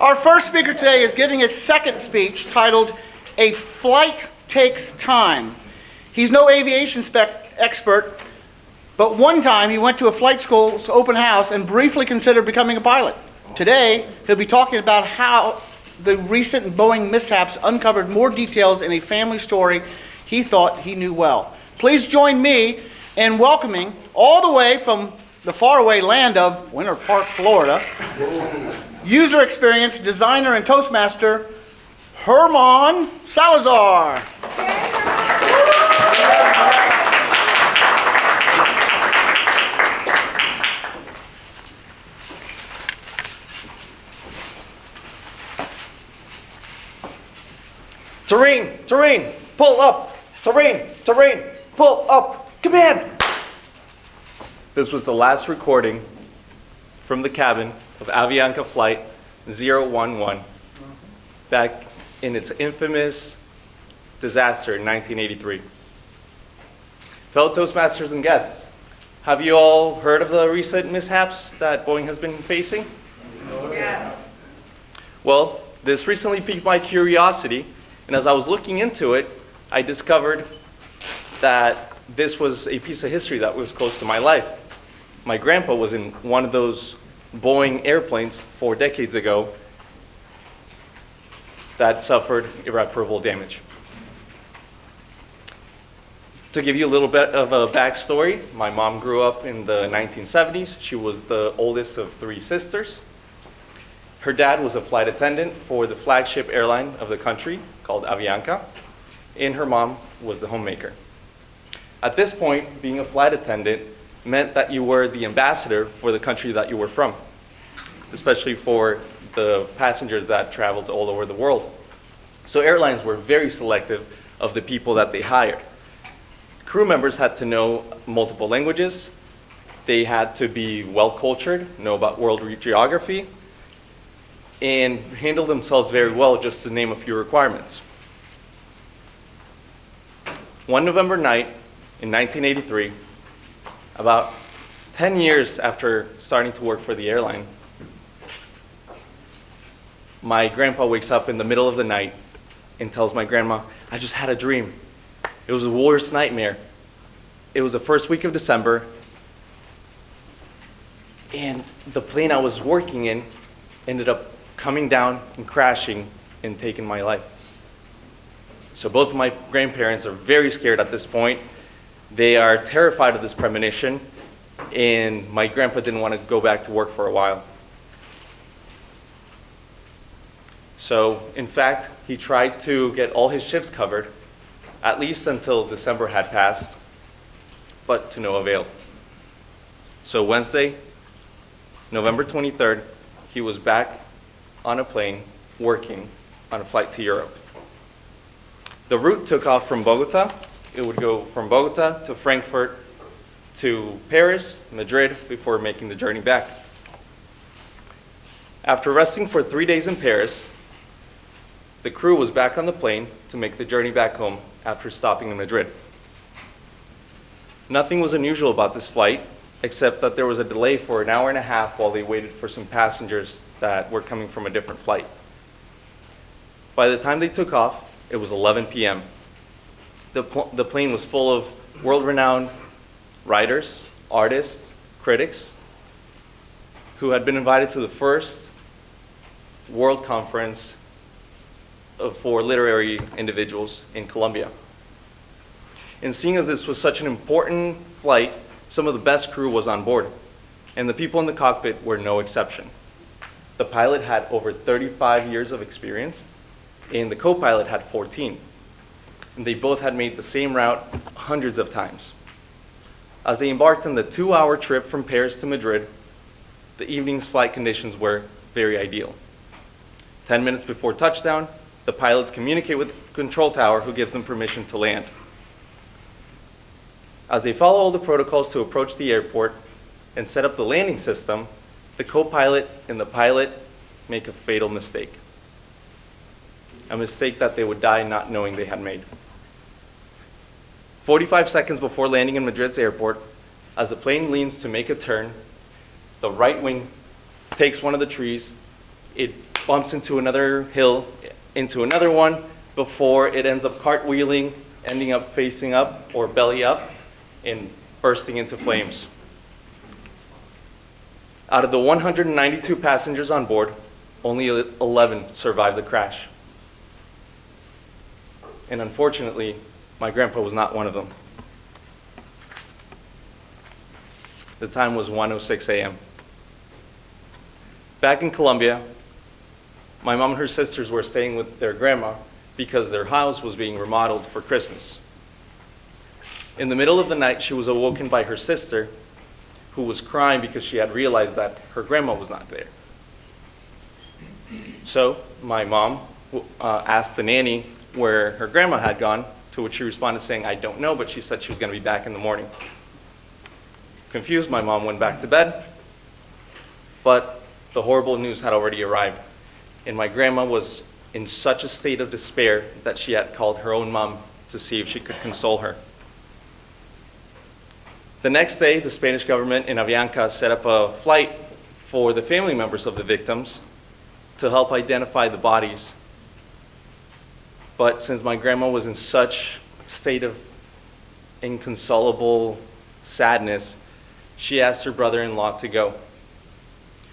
Our first speaker today is giving his second speech titled, "A Flight Takes Time." He's no aviation expert, but one time he went to a flight school's open house and briefly considered becoming a pilot. Today, he'll be talking about how the recent Boeing mishaps uncovered more details in a family story he thought he knew well. Please join me in welcoming, all the way from the faraway land of Winter Park, Florida, user experience designer and Toastmaster, Herman Salazar. Terrain, pull up. Terrain, pull up. Command. This was the last recording from the cabin of Avianca Flight 011 back in its infamous disaster in 1983. Fellow Toastmasters and guests, have you all heard of the recent mishaps that Boeing has been facing? Yes. Well, this recently piqued my curiosity, and as I was looking into it, I discovered that this was a piece of history that was close to my life. My grandpa was in one of those Boeing airplanes 4 decades ago that suffered irreparable damage. To give you a little bit of a backstory, my mom grew up in the 1970s. She was the oldest of 3 sisters. Her dad was a flight attendant for the flagship airline of the country called Avianca, and her mom was the homemaker. At this point, being a flight attendant meant that you were the ambassador for the country that you were from, especially for the passengers that traveled all over the world. So airlines were very selective of the people that they hired. Crew members had to know multiple languages. They had to be well-cultured, know about world geography, and handle themselves very well, just to name a few requirements. One November night in 1983, about 10 years after starting to work for the airline, my grandpa wakes up in the middle of the night and tells my grandma, "I just had a dream. It was the worst nightmare. It was the first week of December, and the plane I was working in ended up coming down and crashing and taking my life." So both of my grandparents are very scared at this point. They are terrified of this premonition, and my grandpa didn't want to go back to work for a while. So, in fact, he tried to get all his shifts covered, at least until December had passed, but to no avail. So Wednesday, November 23rd, he was back on a plane working on a flight to Europe. The route took off from Bogota. It would go from Bogota to Frankfurt to Paris, Madrid, before making the journey back. After resting for 3 days in Paris, the crew was back on the plane to make the journey back home after stopping in Madrid. Nothing was unusual about this flight, except that there was a delay for an hour and a half while they waited for some passengers that were coming from a different flight. By the time they took off, it was 11 p.m. The plane was full of world-renowned writers, artists, critics, who had been invited to the first World Conference for literary individuals in Colombia. And seeing as this was such an important flight, some of the best crew was on board, and the people in the cockpit were no exception. The pilot had over 35 years of experience, and the co-pilot had 14. And they both had made the same route hundreds of times. As they embarked on the 2-hour trip from Paris to Madrid, the evening's flight conditions were very ideal. 10 minutes before touchdown, the pilots communicate with the control tower, who gives them permission to land. As they follow all the protocols to approach the airport and set up the landing system, the co-pilot and the pilot make a fatal mistake. A mistake that they would die not knowing they had made. 45 seconds before landing in Madrid's airport, as the plane leans to make a turn, the right wing takes one of the trees, it bumps into another hill, into another one, before it ends up cartwheeling, ending up facing up or belly up, and bursting into flames. Out of the 192 passengers on board, only 11 survived the crash. And unfortunately, my grandpa was not one of them. The time was 1:06 a.m. Back in Colombia, my mom and her sisters were staying with their grandma because their house was being remodeled for Christmas. In the middle of the night, she was awoken by her sister, who was crying because she had realized that her grandma was not there. So my mom asked the nanny where her grandma had gone, to which she responded saying, "I don't know, but she said she was going to be back in the morning." Confused, my mom went back to bed, but the horrible news had already arrived, and my grandma was in such a state of despair that she had called her own mom to see if she could console her. The next day, the Spanish government in Avianca set up a flight for the family members of the victims to help identify the bodies. But since my grandma was in such a state of inconsolable sadness, she asked her brother-in-law to go.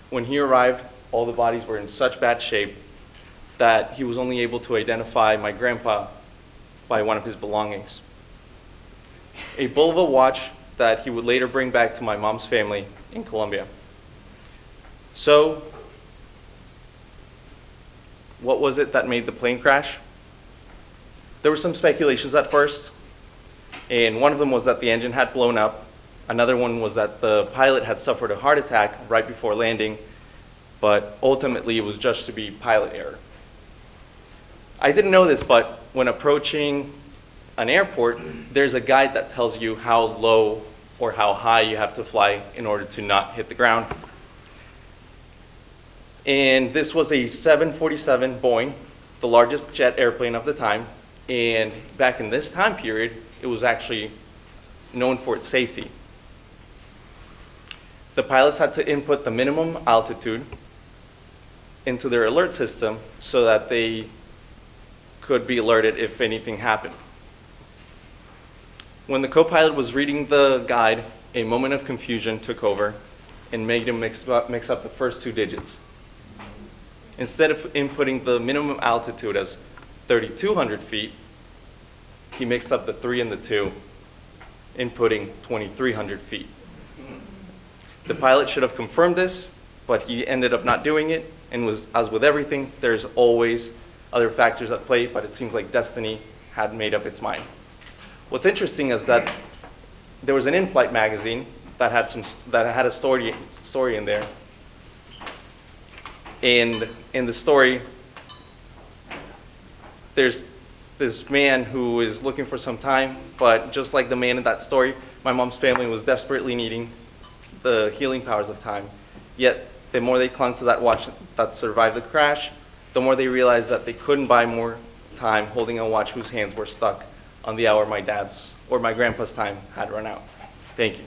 When he arrived, all the bodies were in such bad shape that he was only able to identify my grandpa by one of his belongings. A Bulova watch that he would later bring back to my mom's family in Colombia. So, what was it that made the plane crash? There were some speculations at first, and one of them was that the engine had blown up. Another one was that the pilot had suffered a heart attack right before landing, but ultimately it was just to be pilot error. I didn't know this, but when approaching an airport, there's a guide that tells you how low or how high you have to fly in order to not hit the ground. And this was a 747 Boeing, the largest jet airplane of the time, and back in this time period, it was actually known for its safety. The pilots had to input the minimum altitude into their alert system so that they could be alerted if anything happened. When the co-pilot was reading the guide, a moment of confusion took over and made him mix up the first two digits. Instead of inputting the minimum altitude as 3,200 feet, he mixed up the 3 and the 2, inputting 2,300 feet. The pilot should have confirmed this, but he ended up not doing it, and was, as with everything, there's always other factors at play, but it seems like destiny had made up its mind. What's interesting is that there was an in-flight magazine that had a story in there. And in the story, there's this man who is looking for some time, but just like the man in that story, my mom's family was desperately needing the healing powers of time. Yet, the more they clung to that watch that survived the crash, the more they realized that they couldn't buy more time holding a watch whose hands were stuck on the hour my dad's or my grandpa's time had run out. Thank you.